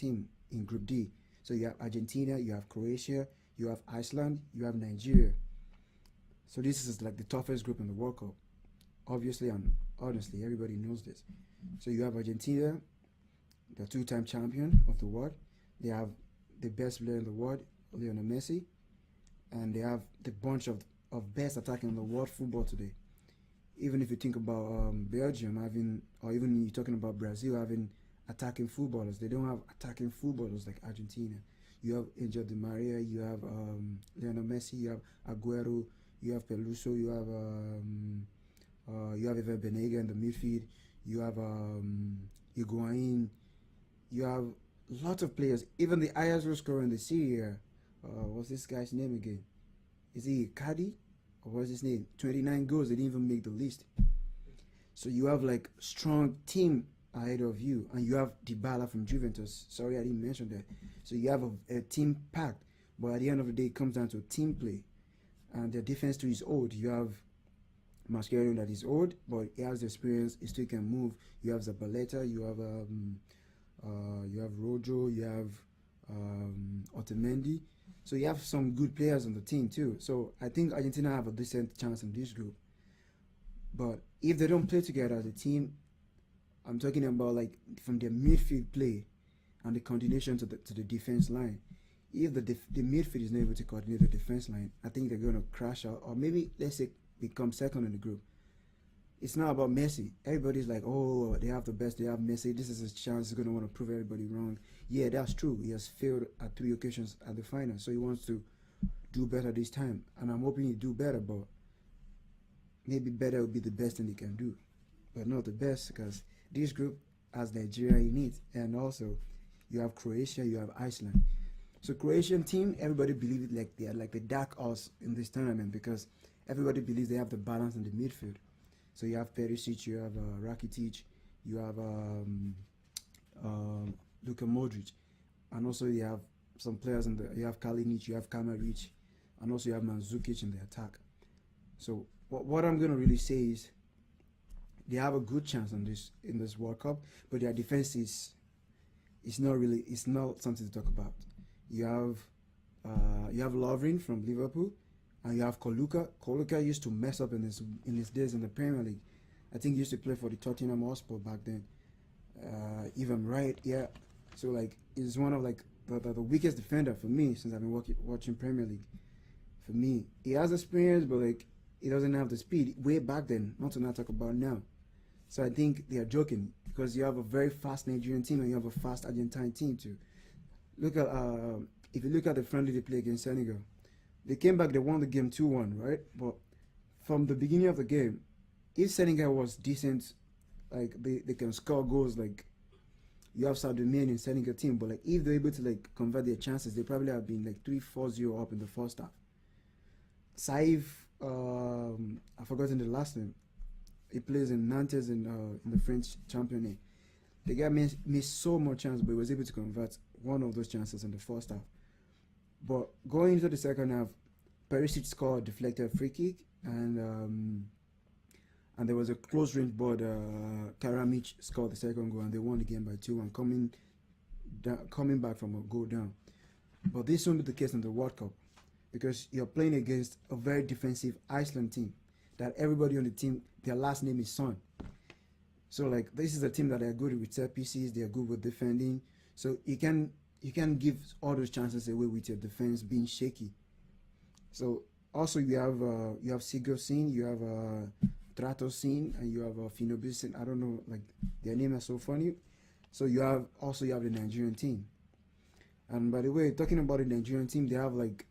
team in Group D. So you have Argentina, you have Croatia, you have Iceland, you have Nigeria. So this is like the toughest group in the World Cup. Obviously and honestly, everybody knows this. So you have Argentina, the two-time champion of the world. They have the best player in the world, Lionel Messi, and they have the bunch of best attacking in the world football today. Even if you think about Belgium having, or even you're talking about Brazil having attacking footballers, they don't have attacking footballers like Argentina. You have Angel Di Maria, you have Lionel Messi, you have Aguero, you have Peluso, you have Evan Benega in the midfield, you have Higuain, you have lots of players. Even the highest goal scorer in the Serie what's this guy's name again? Is he Cardi? Or what's his name? 29 goals, they didn't even make the list. So you have like strong team ahead of you, and you have Dybala from Juventus. Sorry, I didn't mention that. So you have a team packed, but at the end of the day, it comes down to team play. And the defense too is old. You have Mascherano that is old, but he has the experience. He still can move. You have Zabaleta. You have Rojo. You have Otamendi. So you have some good players on the team too. So I think Argentina have a decent chance in this group. But if they don't play together as a team, I'm talking about like from their midfield play and the coordination to the defense line. If the midfield is not able to coordinate the defense line, I think they're going to crash out, or maybe let's say become second in the group. It's not about Messi. Everybody's like, oh, they have the best, they have Messi. This is his chance. He's going to want to prove everybody wrong. Yeah, that's true. He has failed at 3 occasions at the final, so he wants to do better this time. And I'm hoping he do better, but maybe better would be the best thing he can do. But not the best, because this group has Nigeria in it. And also, you have Croatia, you have Iceland. So Croatian team, everybody believes it like they are like the dark horse in this tournament, because everybody believes they have the balance in the midfield. So you have Perisic, you have Rakitic, you have Luka Modric, and also you have some players you have Kalinic, you have Kamaric, and also you have Mandzukic in the attack. So what I'm going to really say is they have a good chance in this World Cup, but their defense is it's not something to talk about. You have Lovren from Liverpool, and you have Koluka. Koluka used to mess up in his days in the Premier League. I think he used to play for the Tottenham Hotspur back then. If I'm right, yeah. So like, he's one of like the weakest defender for me since I've been watching Premier League. For me, he has experience, but like he doesn't have the speed way back then. Not to not talk about now. So I think they are joking, because you have a very fast Nigerian team and you have a fast Argentine team too. Look at if you look at the friendly they play against Senegal, they came back, they won the game 2-1, right? But from the beginning of the game, if Senegal was decent, like they can score goals, like you have Sadio Mane in Senegal team, but like if they're able to like convert their chances, they probably have been like 3-4-0 up in the first half. Saif, I've forgotten the last name. He plays in Nantes in the French Championnat. The guy missed so much chance, but he was able to convert one of those chances in the first half. But going into the second half, Perisic scored a deflected free kick, and there was a close range ball. Karamic scored the second goal, and they won the game by 2-1, coming back from a goal down. But this won't be the case in the World Cup, because you're playing against a very defensive Iceland team that everybody on the team, their last name is Son. So like, this is a team that are good with set pieces, they are good with defending. So you can give all those chances away with your defense being shaky. So also you have Sigurdsson, you have Tratosin, and you have Finobisen. I don't know, like their name is so funny. So you have the Nigerian team. And by the way, talking about the Nigerian team, they have like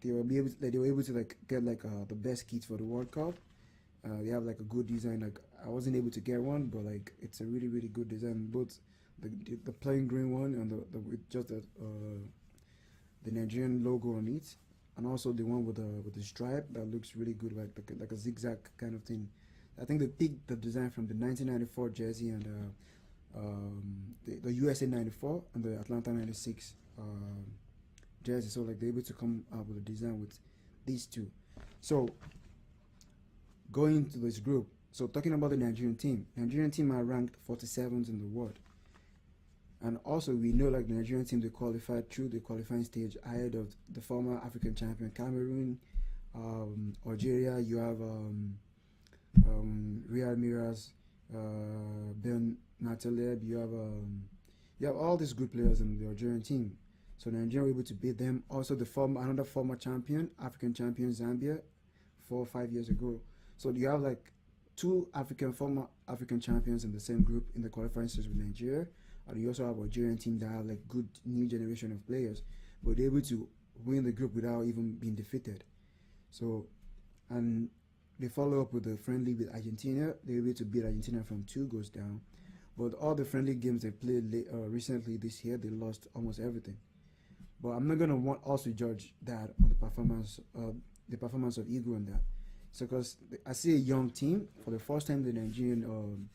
they were able to like get like the best kits for the World Cup. They have like a good design. Like I wasn't able to get one, but like it's a really really good design. Both the plain green one and the with just the Nigerian logo on it, and also the one with the stripe that looks really good, like a zigzag kind of thing. I think they picked the design from the 1994 jersey and the USA 94 and the Atlanta 96 jersey. So like they're able to come up with a design with these two. So going into this group, so talking about the Nigerian team are ranked 47th in the world. And also, we know like the Nigerian team they qualified through the qualifying stage ahead of the former African champion Cameroon, Algeria. You have Riyad Miraz, Ben Nataleb. You have all these good players in the Algerian team. So Nigeria were able to beat them. Also, another former champion, African champion Zambia, 4 or 5 years ago. So you have like two former African champions in the same group in the qualifying stage with Nigeria. And you also have a Algerian team that have like good new generation of players, but they're able to win the group without even being defeated. So, and they follow up with the friendly with Argentina. They were able to beat Argentina from 2 goals down. But all the friendly games they played recently this year, they lost almost everything. But I'm not gonna want us to judge that on the performance of Eagle on that. So, because I see a young team for the first time in the Nigerian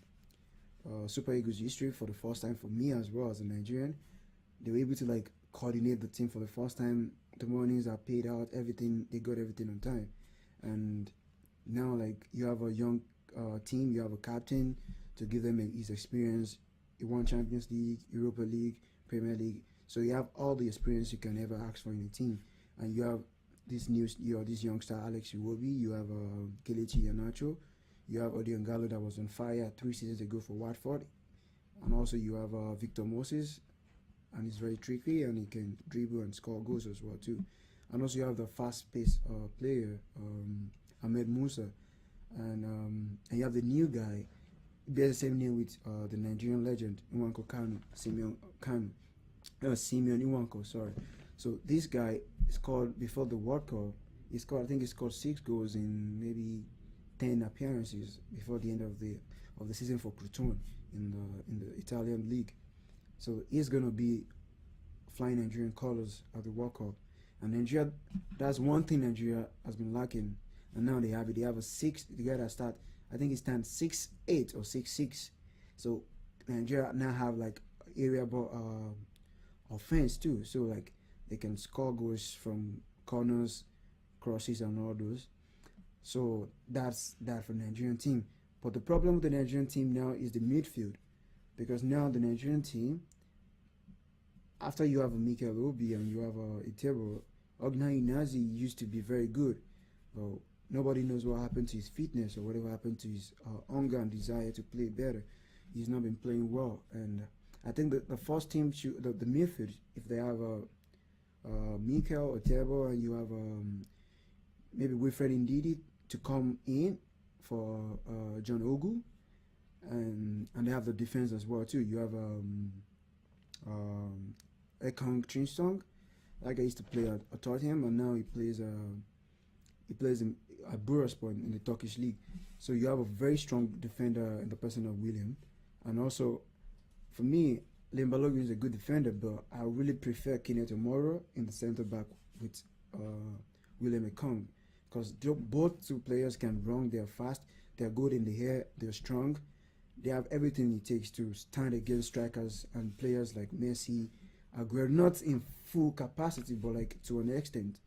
Super Eagles history, for the first time for me as well as a Nigerian, they were able to like coordinate the team for the first time. The monies are paid out, everything they got everything on time, and now like you have a young team, you have a captain to give them his experience. He won Champions League, Europa League, Premier League, so you have all the experience you can ever ask for in a team, and you have this youngster Alex Iwobi, you have Kelechi Iheanacho, you have Odion Gallo that was on fire 3 seasons ago for Watford, and also you have Victor Moses, and he's very tricky and he can dribble and score goals as well too. And also you have the fast-paced player Ahmed Musa, and you have the new guy, he bears the same name with the Nigerian legend Nwanko Kanu, Simeon Nwanko, sorry. So this guy scored before the World Cup. I think he scored 6 goals in maybe 10 appearances before the end of the season for Crotone in the Italian league. So he's gonna be flying Nigerian colors at the World Cup. And Nigeria, that's one thing Nigeria has been lacking, and now they have it. They have the guy that start, I think he stands 6'8" or 6'6". So Nigeria now have like area ball offense too. So like they can score goals from corners, crosses, and all those. So that's that for the Nigerian team. But the problem with the Nigerian team now is the midfield, because now the Nigerian team, after you have a Mikel Obi and you have a Itebo, Ognai Inazi used to be very good. Well, nobody knows what happened to his fitness or whatever happened to his hunger and desire to play better. He's not been playing well, and I think that the first team the midfield, if they have Mikel Otebo and you have maybe Wilfred Ndidi to come in for John Ogu, and they have the defense as well too. You have Ekong Trinsong. That guy used to play at Tottenham, and now he plays at Bursaspor in the Turkish league. So you have a very strong defender in the person of William, and also for me, Limbalogi is a good defender, but I really prefer Kenneth Omoro in the centre back with William Ekong, because both two players can run. They're fast, they're good in the air, they're strong, they have everything it takes to stand against strikers and players like Messi, Aguero, not in full capacity, but like to an extent,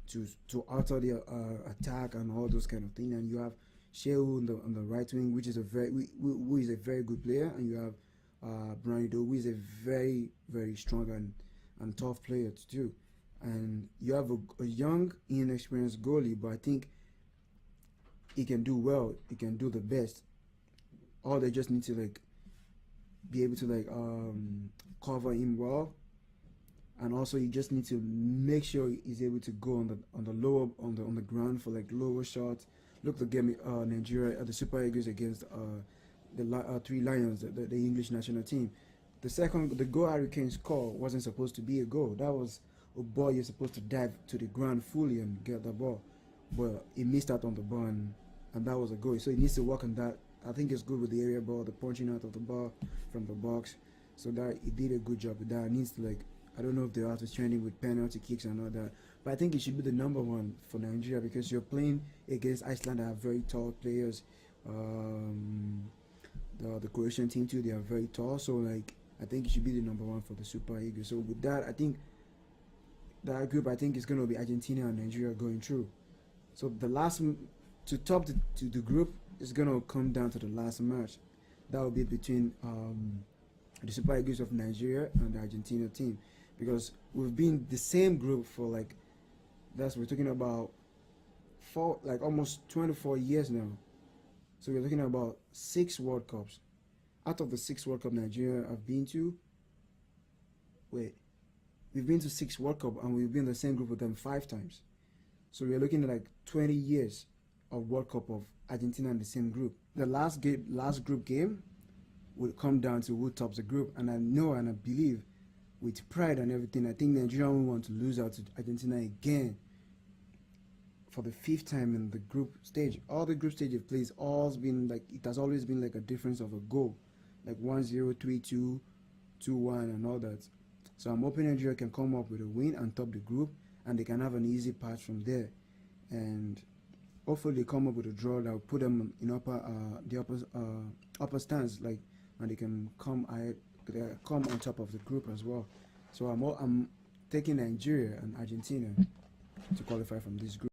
to alter their attack and all those kind of things. And you have Shehu on the right wing, which is who is a very good player, and you have Brian Doe, who is a very, very strong and tough player too. And you have a young, inexperienced goalie, but I think he can do well. He can do the best. All they just need to like be able to like cover him well, and also you just need to make sure he's able to go on the ground for like lower shots. Look, the game Nigeria at the Super Eagles against the Three Lions, the English national team. The goal Harry Kane scored wasn't supposed to be a goal. That was a ball you're supposed to dive to the ground fully and get the ball, but he missed out on the ball, and that was a goal. So he needs to work on that. I think it's good with the area ball, the punching out of the ball from the box. So that he did a good job with that. It needs to like, I don't know if they're out of training with penalty kicks and all that, but I think it should be the number one for Nigeria, because you're playing against Iceland that are very tall players. The Croatian team too, they are very tall. So like, I think it should be the number one for the Super Eagles. So with that, I think that group, I think it's going to be Argentina and Nigeria going through. So the last to top the group is going to come down to the last match. That will be between the Super Eagles of Nigeria and the Argentina team, because we've been the same group for like, we're talking about almost 24 years now. So we're talking about 6 World Cups. Out of the 6 World Cup Nigeria have been to, we've been to 6 World Cup and we've been in the same group with them 5 times. So we're looking at like 20 years of World Cup of Argentina in the same group. The last group game will come down to who tops the group, and I know and I believe, with pride and everything, I think Nigeria won't want to lose out to Argentina again for the 5th time in the group stage. All the group stage it plays, it has always been like a difference of a goal, like 1-0, 3-2, 2-1, and all that. So I'm hoping Nigeria can come up with a win and top the group, and they can have an easy path from there. And hopefully they come up with a draw that will put them in upper stands, like, and they can come on top of the group as well. So I'm taking Nigeria and Argentina to qualify from this group.